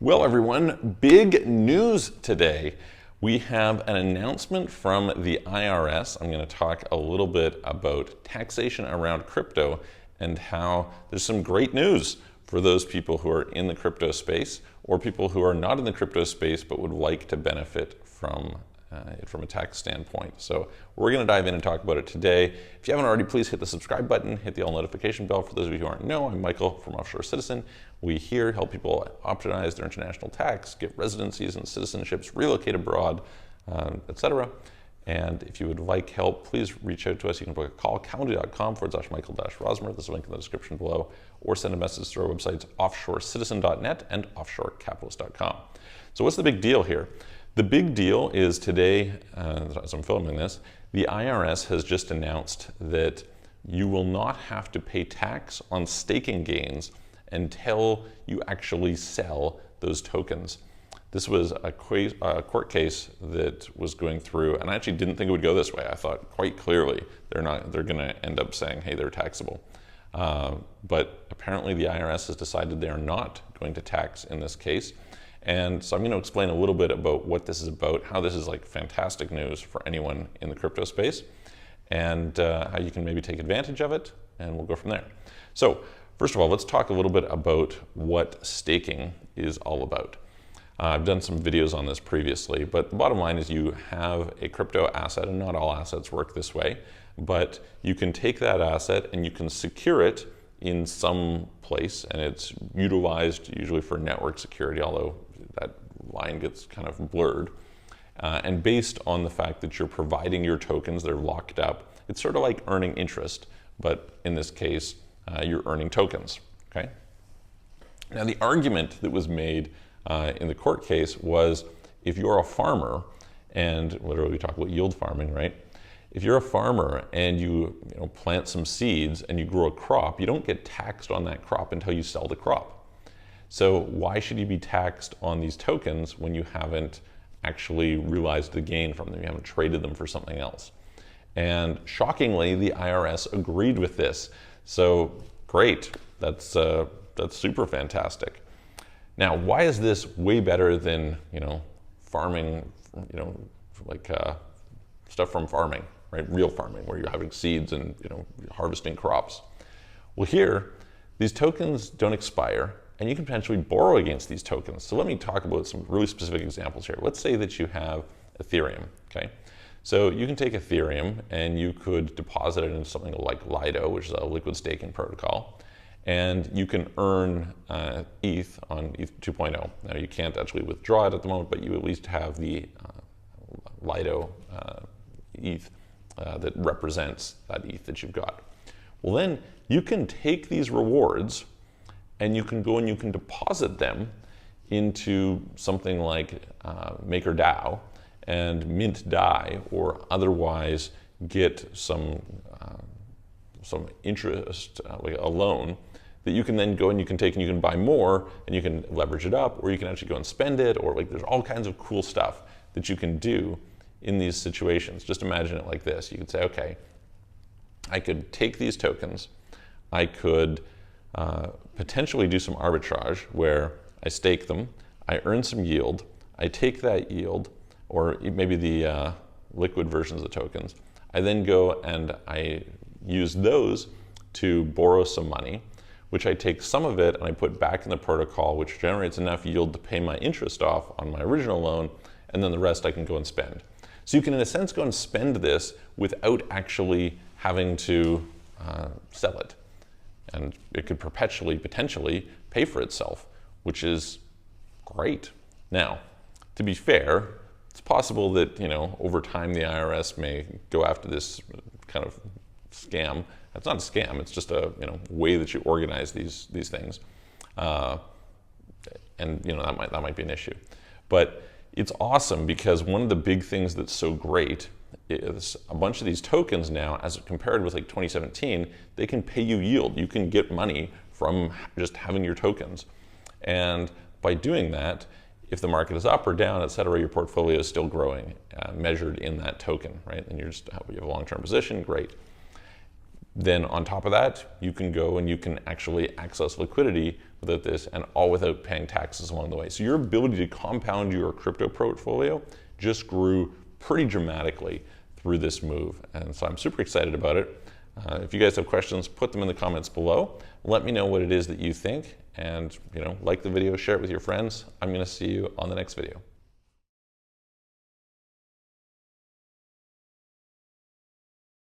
Well, everyone, big news today. We have an announcement from the IRS. I'm going to talk a little bit about taxation around crypto and how there's some great news for those people who are in the crypto space or people who are not in the crypto space but would like to benefit from a tax standpoint. So we're going to dive in and talk about it today. If you haven't already, please hit the subscribe button, hit the all notification bell. For those of you who aren't know, I'm Michael from Offshore Citizen. We here help people optimize their international tax, get residencies and citizenships, relocate abroad, etc. And if you would like help, please reach out to us. You can book a call, calendly.com/Michael-Rosmer. There's a link in the description below, or send a message through our websites, offshorecitizen.net and offshorecapitalist.com. So what's the big deal here? The big deal is today, as I'm filming this, the IRS has just announced that you will not have to pay tax on staking gains until you actually sell those tokens. This was a court case that was going through, and I actually didn't think it would go this way. I thought quite clearly they're going to end up saying, hey, they're taxable. But apparently the IRS has decided they are not going to tax in this case. And so I'm going to explain a little bit about what this is about, how this is like fantastic news for anyone in the crypto space, and how you can maybe take advantage of it, and we'll go from there. So first of all, let's talk a little bit about what staking is all about. I've done some videos on this previously, but the bottom line is you have a crypto asset, and not all assets work this way, but you can take that asset and you can secure it in some place, and it's utilized usually for network security, although that line gets kind of blurred. And based on the fact that you're providing your tokens, they're locked up, it's sort of like earning interest, but in this case, you're earning tokens, okay? Now the argument that was made in the court case was if you're a farmer, and literally we talk about yield farming, right? If you're a farmer and you plant some seeds and you grow a crop, you don't get taxed on that crop until you sell the crop. So why should you be taxed on these tokens when you haven't actually realized the gain from them? You haven't traded them for something else. And shockingly, the IRS agreed with this. So great, that's super fantastic. Now, why is this way better than farming, like stuff from farming, right? Real farming, where you're having seeds and harvesting crops. Well, here, these tokens don't expire, and you can potentially borrow against these tokens. So let me talk about some really specific examples here. Let's say that you have Ethereum, okay? So you can take Ethereum and you could deposit it into something like Lido, which is a liquid staking protocol, and you can earn ETH on ETH 2.0. Now you can't actually withdraw it at the moment, but you at least have the Lido ETH that represents that ETH that you've got. Well, then you can take these rewards and you can go and you can deposit them into something like MakerDAO and mint DAI, or otherwise get some interest, like a loan, that you can then go and you can take and you can buy more and you can leverage it up, or you can actually go and spend it, or like there's all kinds of cool stuff that you can do in these situations. Just imagine it like this. You could say, okay, I could take these tokens, I could potentially do some arbitrage where I stake them, I earn some yield, I take that yield, or maybe the liquid versions of the tokens, I then go and I use those to borrow some money, which I take some of it and I put back in the protocol, which generates enough yield to pay my interest off on my original loan, and then the rest I can go and spend. So you can, in a sense, go and spend this without actually having to sell it. And it could perpetually, potentially, pay for itself, which is great. Now, to be fair, it's possible that over time the IRS may go after this kind of scam. It's not a scam. It's just a way that you organize these things, and that might be an issue. But it's awesome because one of the big things that's so great is a bunch of these tokens now, as compared with like 2017, they can pay you yield. You can get money from just having your tokens. And by doing that, if the market is up or down, et cetera, your portfolio is still growing, measured in that token, right? And you have a long-term position, great. Then on top of that, you can go and you can actually access liquidity without this, and all without paying taxes along the way. So your ability to compound your crypto portfolio just grew pretty dramatically through this move. And so I'm super excited about it. If you guys have questions, put them in the comments below. Let me know what it is that you think, and like the video, share it with your friends. I'm gonna see you on the next video.